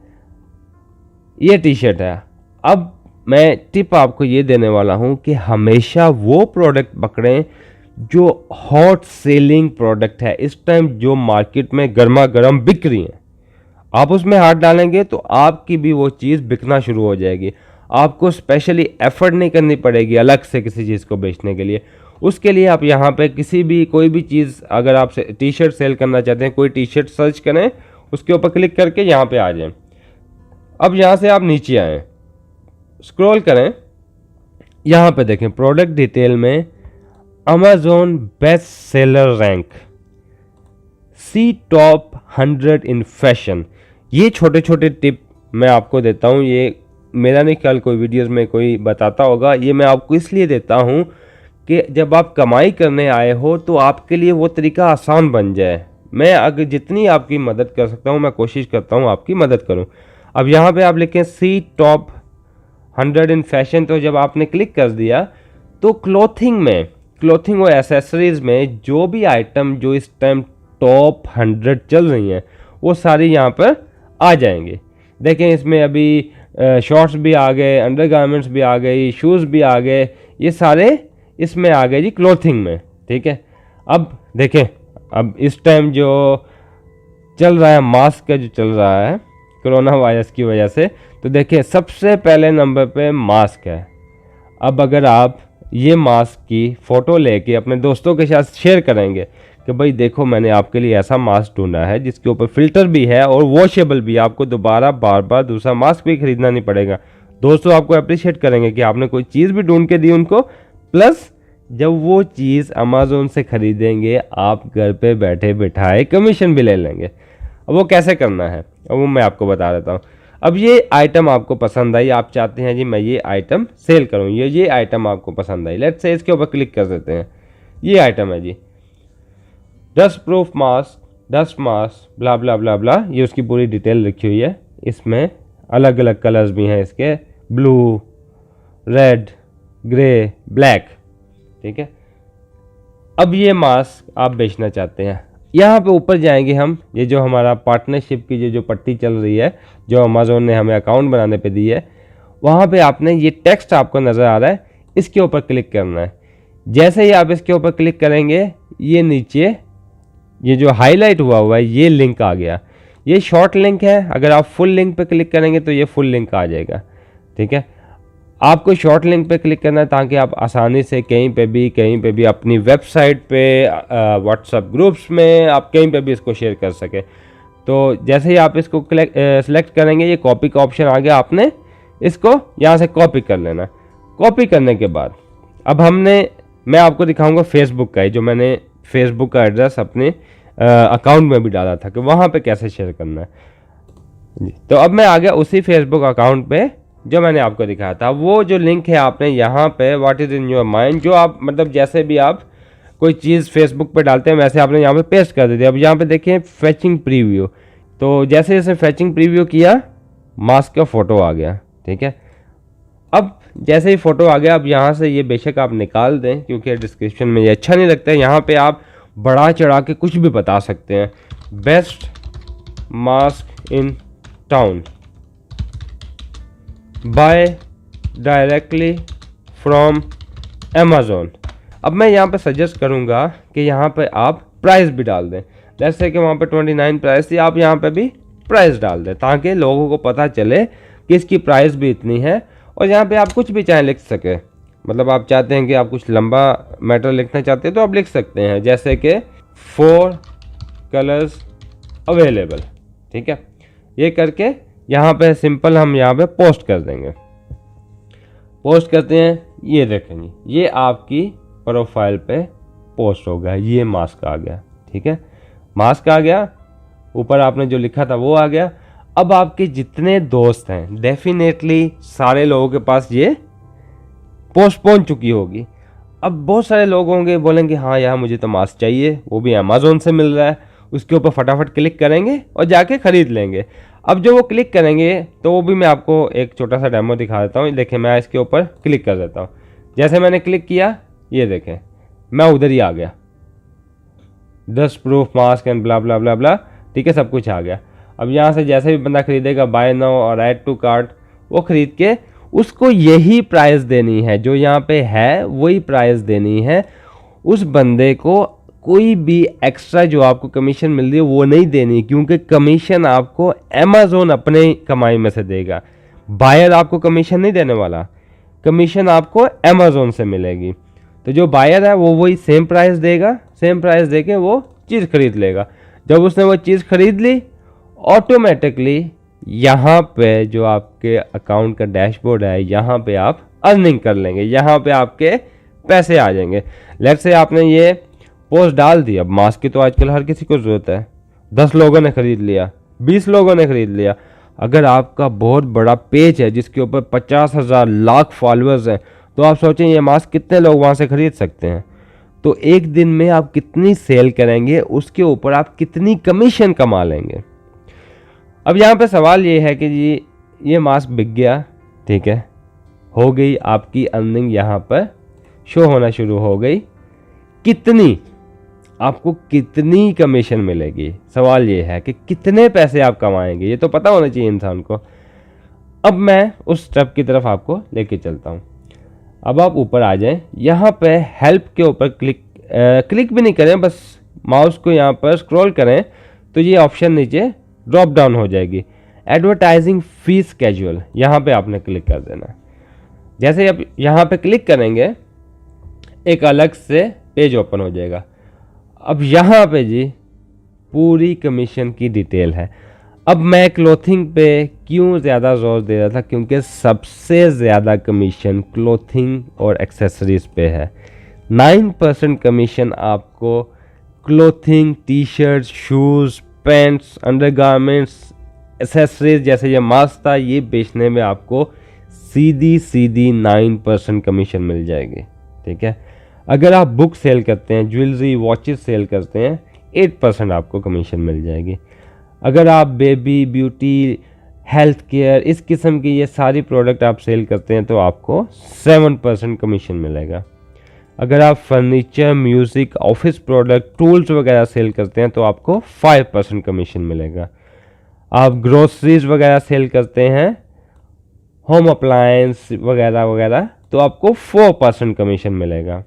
ये टी शर्ट है। अब मैं टिप आपको ये देने वाला हूँ कि हमेशा वो प्रोडक्ट पकड़ें जो हॉट सेलिंग प्रोडक्ट है, इस टाइम जो मार्केट में गर्मा गर्म बिक रही हैं। आप उसमें हाथ डालेंगे तो आपकी भी वो चीज़ बिकना शुरू हो जाएगी। आपको स्पेशली एफर्ट नहीं करनी पड़ेगी अलग से किसी चीज़ को बेचने के लिए। उसके लिए आप यहाँ पे किसी भी कोई भी चीज़, अगर आप टी शर्ट सेल करना चाहते हैं, कोई टी शर्ट सर्च करें, उसके ऊपर क्लिक करके यहाँ पे आ जाएं। अब यहाँ से आप नीचे आएँ, स्क्रॉल करें, यहाँ पे देखें प्रोडक्ट डिटेल में Amazon best seller rank, see top 100 in fashion. ये छोटे छोटे टिप मैं आपको देता हूँ। ये मेरा नहीं ख्याल कोई वीडियोस में कोई बताता होगा। ये मैं आपको इसलिए देता हूँ कि जब आप कमाई करने आए हो तो आपके लिए वो तरीका आसान बन जाए। मैं अगर जितनी आपकी मदद कर सकता हूँ मैं कोशिश करता हूँ आपकी मदद करूँ। अब यहाँ पे आप लिखें सी टॉप 100 इन फैशन। तो जब आपने क्लिक कर दिया तो क्लोथिंग और एसेसरीज में जो भी आइटम जो इस टाइम टॉप 100 चल रही हैं वो सारी यहाँ पर आ जाएंगे। देखें इसमें अभी शॉर्ट्स भी आ गए, अंडरगारमेंट्स भी आ गई, शूज़ भी आ गए, ये सारे इसमें आ गए जी क्लोथिंग में, ठीक है। अब देखें, अब इस टाइम जो चल रहा है मास्क का जो चल रहा है कोरोना वायरस की वजह से, तो देखिए सबसे पहले नंबर पे मास्क है। अब अगर आप ये मास्क की फ़ोटो लेके अपने दोस्तों के साथ शेयर करेंगे कि भाई देखो मैंने आपके लिए ऐसा मास्क ढूंढा है जिसके ऊपर फ़िल्टर भी है और वॉशेबल भी, आपको दोबारा बार बार दूसरा मास्क भी खरीदना नहीं पड़ेगा। दोस्तों आपको अप्रिशिएट करेंगे कि आपने कोई चीज़ भी ढूंढ के दी उनको, प्लस जब वो चीज़ अमेज़ोन से ख़रीदेंगे आप घर पे बैठे बिठाए कमीशन भी ले लेंगे। अब वो कैसे करना है अब वो मैं आपको बता देता हूँ। अब ये आइटम आपको पसंद आई, आप चाहते हैं जी मैं ये आइटम सेल करूँ, ये आइटम आपको पसंद आई, लेट्स से इसके ऊपर क्लिक कर देते हैं। ये आइटम है जी dust proof mask, dust mask blah blah blah blah, ये उसकी पूरी डिटेल लिखी हुई है। इसमें अलग अलग कलर्स भी हैं इसके, ब्लू, रेड, ग्रे, ब्लैक, ठीक है। अब ये मास्क आप बेचना चाहते हैं, यहाँ पे ऊपर जाएंगे हम, ये जो हमारा पार्टनरशिप की जो पट्टी चल रही है जो अमेज़ोन ने हमें अकाउंट बनाने पे दी है, वहाँ पे आपने ये टेक्स्ट आपको नज़र आ रहा है, इसके ऊपर क्लिक करना है। जैसे ही आप इसके ऊपर क्लिक करेंगे ये नीचे ये जो हाईलाइट हुआ है ये लिंक आ गया। ये शॉर्ट लिंक है, अगर आप फुल लिंक पे क्लिक करेंगे तो ये फुल लिंक आ जाएगा, ठीक है। आपको शॉर्ट लिंक पे क्लिक करना है ताकि आप आसानी से कहीं पे भी अपनी वेबसाइट पे, व्हाट्सएप ग्रुप्स में, आप कहीं पे भी इसको शेयर कर सके। तो जैसे ही आप इसको सेलेक्ट करेंगे ये कॉपी का ऑप्शन आ गया, आपने इसको यहाँ से कॉपी कर लेना। कॉपी करने के बाद अब मैं आपको दिखाऊंगा फेसबुक का ही, जो मैंने फेसबुक का एड्रेस अपने अकाउंट में भी डाला था कि वहाँ पे कैसे शेयर करना है जी। तो अब मैं आ गया उसी फेसबुक अकाउंट पे जो मैंने आपको दिखाया था। वो जो लिंक है आपने यहाँ पे what is in your mind, जो आप मतलब जैसे भी आप कोई चीज़ फेसबुक पे डालते हैं वैसे आपने यहाँ पे पेस्ट कर दी। अब यहाँ पे देखिए फैचिंग प्रीव्यू, तो जैसे जैसे फैचिंग प्रीव्यू किया मास्क का फ़ोटो आ गया, ठीक है। अब जैसे ही फ़ोटो आ गया, अब यहाँ से ये बेशक आप निकाल दें क्योंकि डिस्क्रिप्शन में ये अच्छा नहीं लगता है। यहाँ पे आप बढ़ा चढ़ा के कुछ भी बता सकते हैं, best mask in town, buy directly from Amazon. अब मैं यहाँ पे सजेस्ट करूँगा कि यहाँ पे आप प्राइस भी डाल दें, जैसे कि वहाँ पे 29 प्राइस थी, आप यहाँ पे भी प्राइस डाल दें ताकि लोगों को पता चले कि इसकी प्राइस भी इतनी है। और यहाँ पे आप कुछ भी चाहे लिख सके, मतलब आप चाहते हैं कि आप कुछ लंबा मैटर लिखना चाहते हैं तो आप लिख सकते हैं, जैसे कि 4 कलर्स अवेलेबल, ठीक है। ये करके यहाँ पे सिंपल हम यहाँ पे पोस्ट कर देंगे। पोस्ट करते हैं, ये देखेंगे ये आपकी प्रोफाइल पे पोस्ट हो गया, ये मास्क आ गया, ठीक है। मास्क आ गया, ऊपर आपने जो लिखा था वो आ गया। अब आपके जितने दोस्त हैं डेफिनेटली सारे लोगों के पास ये पोस्ट पहुंच चुकी होगी। अब बहुत सारे लोग होंगे बोलेंगे हाँ यार मुझे तो मास्क चाहिए, वो भी अमेज़ोन से मिल रहा है, उसके ऊपर फटाफट क्लिक करेंगे और जाके ख़रीद लेंगे। अब जो वो क्लिक करेंगे तो वो भी मैं आपको एक छोटा सा डेमो दिखा देता हूँ। देखें मैं इसके ऊपर क्लिक कर देता हूँ, जैसे मैंने क्लिक किया ये देखें मैं उधर ही आ गया, dust proof mask and blah blah blah blah, ठीक है, सब कुछ आ गया। अब यहाँ से जैसे भी बंदा खरीदेगा बाय नाउ और ऐड टू कार्ट, वो खरीद के उसको यही प्राइस देनी है जो यहाँ पे है, वही प्राइस देनी है। उस बंदे को कोई भी एक्स्ट्रा जो आपको कमीशन मिल रही है वो नहीं देनी, क्योंकि कमीशन आपको अमेज़ोन अपने कमाई में से देगा। बायर आपको कमीशन नहीं देने वाला, कमीशन आपको अमेज़ोन से मिलेगी। तो जो बायर है वो वही सेम प्राइस देगा, सेम प्राइस देके वो चीज़ खरीद लेगा। जब उसने वो चीज़ खरीद ली ऑटोमेटिकली यहाँ पे जो आपके अकाउंट का डैशबोर्ड है यहाँ पे आप अर्निंग कर लेंगे, यहाँ पे आपके पैसे आ जाएंगे। लेट्स से आपने ये पोस्ट डाल दी, अब मास्क की तो आजकल हर किसी को ज़रूरत है, 10 लोगों ने खरीद लिया, 20 लोगों ने खरीद लिया। अगर आपका बहुत बड़ा पेज है जिसके ऊपर 50,000 लाख फॉलोअर्स हैं, तो आप सोचें ये मास्क कितने लोग वहाँ से खरीद सकते हैं। तो एक दिन में आप कितनी सेल करेंगे उसके ऊपर आप कितनी कमीशन कमा लेंगे। अब यहाँ पे सवाल ये है कि ये मास्क बिक गया, ठीक है, हो गई आपकी अर्निंग, यहाँ पर शो होना शुरू हो गई, कितनी आपको कितनी कमीशन मिलेगी। सवाल ये है कि कितने पैसे आप कमाएंगे, ये तो पता होना चाहिए इंसान को। अब मैं उस स्टेप की तरफ आपको लेके चलता हूँ। अब आप ऊपर आ जाएं, यहाँ पे हेल्प के ऊपर क्लिक भी नहीं करें, बस माउस को यहाँ पर स्क्रॉल करें तो ये ऑप्शन नीचे ड्रॉप डाउन हो जाएगी, एडवर्टाइजिंग फीस कैजुअल, यहाँ पे आपने क्लिक कर देना। जैसे आप यहाँ पे क्लिक करेंगे एक अलग से पेज ओपन हो जाएगा। अब यहाँ पे जी पूरी कमीशन की डिटेल है। अब मैं क्लोथिंग पे क्यों ज़्यादा जोर दे रहा था, क्योंकि सबसे ज़्यादा कमीशन क्लोथिंग और एक्सेसरीज पे है। 9% कमीशन आपको clothing, T shirt, shoes, pants, undergarments, accessories जैसे ये मास्क था, ये बेचने में आपको सीधी 9% कमीशन मिल जाएगी। ठीक है। अगर आप बुक सेल करते हैं, ज्वेलरी, वॉचेस सेल करते हैं, 8% आपको कमीशन मिल जाएगी। अगर आप बेबी, ब्यूटी, हेल्थ केयर, इस किस्म की ये सारी प्रोडक्ट आप सेल करते हैं तो आपको 7% कमीशन मिलेगा। अगर आप furniture, music, office product, tools वगैरह सेल करते हैं तो आपको 5% कमीशन मिलेगा। आप ग्रोसरीज वगैरह सेल करते हैं, होम अप्लायंस वगैरह वगैरह, तो आपको 4% कमीशन मिलेगा।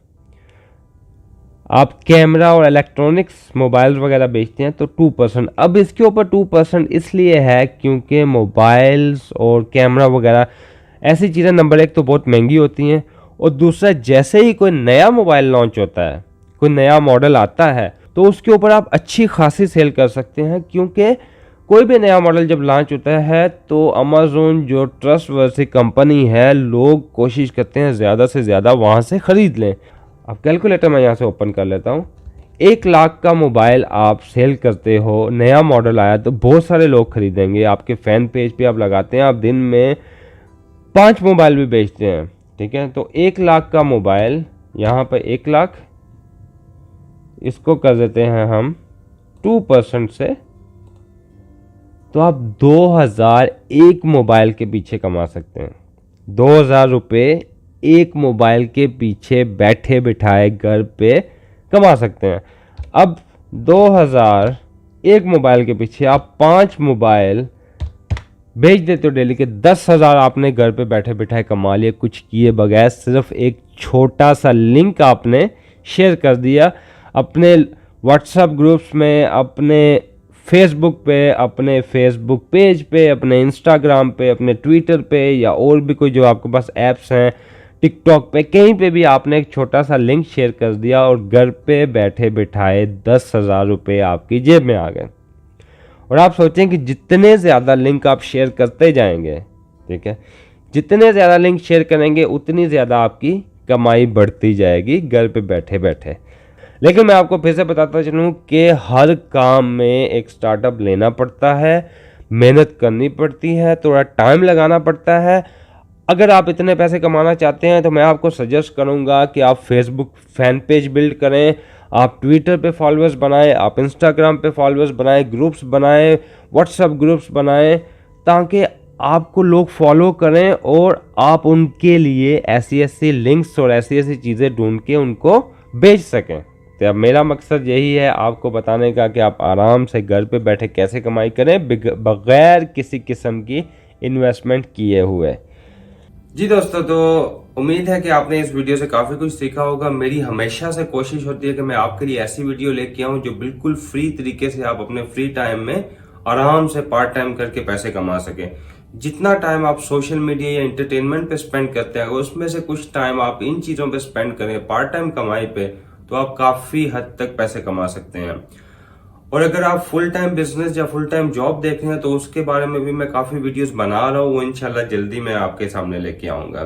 आप कैमरा और इलेक्ट्रॉनिक्स मोबाइल्स वगैरह बेचते हैं तो 2%। अब इसके ऊपर 2% इसलिए है क्योंकि मोबाइल्स और कैमरा वगैरह ऐसी चीज़ें नंबर एक तो बहुत महंगी होती हैं, और दूसरा जैसे ही कोई नया मोबाइल लॉन्च होता है, कोई नया मॉडल आता है, तो उसके ऊपर आप अच्छी खासी सेल कर सकते हैं। क्योंकि कोई भी नया मॉडल जब लॉन्च होता है तो अमेज़ॉन जो ट्रस्टवर्दी कंपनी है, लोग कोशिश करते हैं ज़्यादा से ज़्यादा वहाँ से ख़रीद लें। अब कैलकुलेटर मैं यहाँ से ओपन कर लेता हूँ। 1 लाख का मोबाइल आप सेल करते हो, नया मॉडल आया तो बहुत सारे लोग खरीदेंगे। आपके फ़ैन पेज पे आप लगाते हैं, आप दिन में 5 मोबाइल भी बेचते हैं। ठीक है। तो 1 लाख का मोबाइल, यहाँ पर 1 लाख, इसको कर देते हैं हम 2% से, तो आप 2000 एक मोबाइल के पीछे कमा सकते हैं। 2000 रुपये एक मोबाइल के पीछे बैठे बिठाए घर पे कमा सकते हैं। अब 2000 एक मोबाइल के पीछे आप 5 मोबाइल बेच देते हो डेली के, 10,000 आपने घर पे बैठे बिठाए कमा लिए, कुछ किए बगैर। सिर्फ एक छोटा सा लिंक आपने शेयर कर दिया अपने व्हाट्सएप ग्रुप्स में, अपने फेसबुक पे, अपने फेसबुक पेज पे, अपने इंस्टाग्राम पे, अपने ट्विटर पे, या और भी कोई जो आपके पास ऐप्स हैं, टिकटॉक पे, कहीं पे भी आपने एक छोटा सा लिंक शेयर कर दिया और घर पे बैठे बिठाए 10,000 रुपये आपकी जेब में आ गए। और आप सोचें कि जितने ज़्यादा लिंक आप शेयर करते जाएंगे, ठीक है, जितने ज़्यादा लिंक शेयर करेंगे उतनी ज़्यादा आपकी कमाई बढ़ती जाएगी घर पे बैठे बैठे। लेकिन मैं आपको फिर से बताता चलूँ कि हर काम में एक स्टार्टअप लेना पड़ता है, मेहनत करनी पड़ती है, थोड़ा टाइम लगाना पड़ता है। अगर आप इतने पैसे कमाना चाहते हैं तो मैं आपको सजेस्ट करूंगा कि आप फेसबुक फैन पेज बिल्ड करें, आप ट्विटर पे फॉलोअर्स बनाएं, आप इंस्टाग्राम पे फॉलोअर्स बनाएं, ग्रुप्स बनाएं, व्हाट्सएप ग्रुप्स बनाएं, ताकि आपको लोग फॉलो करें और आप उनके लिए ऐसी ऐसी लिंक्स और ऐसी ऐसी चीज़ें ढूंढ के उनको बेच सकें। तो अब मेरा मकसद यही है आपको बताने का कि आप आराम से घर पे बैठे कैसे कमाई करें बगैर किसी किस्म की इन्वेस्टमेंट किए हुए। जी दोस्तों, तो उम्मीद है कि आपने इस वीडियो से काफ़ी कुछ सीखा होगा। मेरी हमेशा से कोशिश होती है कि मैं आपके लिए ऐसी वीडियो लेके आऊं जो बिल्कुल फ्री तरीके से आप अपने फ्री टाइम में आराम से पार्ट टाइम करके पैसे कमा सकें। जितना टाइम आप सोशल मीडिया या एंटरटेनमेंट पे स्पेंड करते हैं, उसमें से कुछ टाइम आप इन चीज़ों पे स्पेंड करें पार्ट टाइम कमाई पे, तो आप काफ़ी हद तक पैसे कमा सकते हैं। और अगर आप फुल टाइम बिजनेस या फुल टाइम जॉब देख रहे हैं तो उसके बारे में भी मैं काफ़ी वीडियोस बना रहा हूँ, वो इंशाल्लाह जल्दी मैं आपके सामने लेके आऊँगा।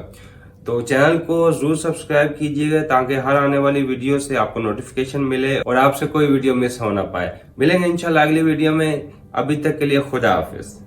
तो चैनल को जरूर सब्सक्राइब कीजिएगा ताकि हर आने वाली वीडियो से आपको नोटिफिकेशन मिले और आपसे कोई वीडियो मिस हो ना पाए। मिलेंगे इंशाल्लाह अगली वीडियो में। अभी तक के लिए खुदा हाफिज।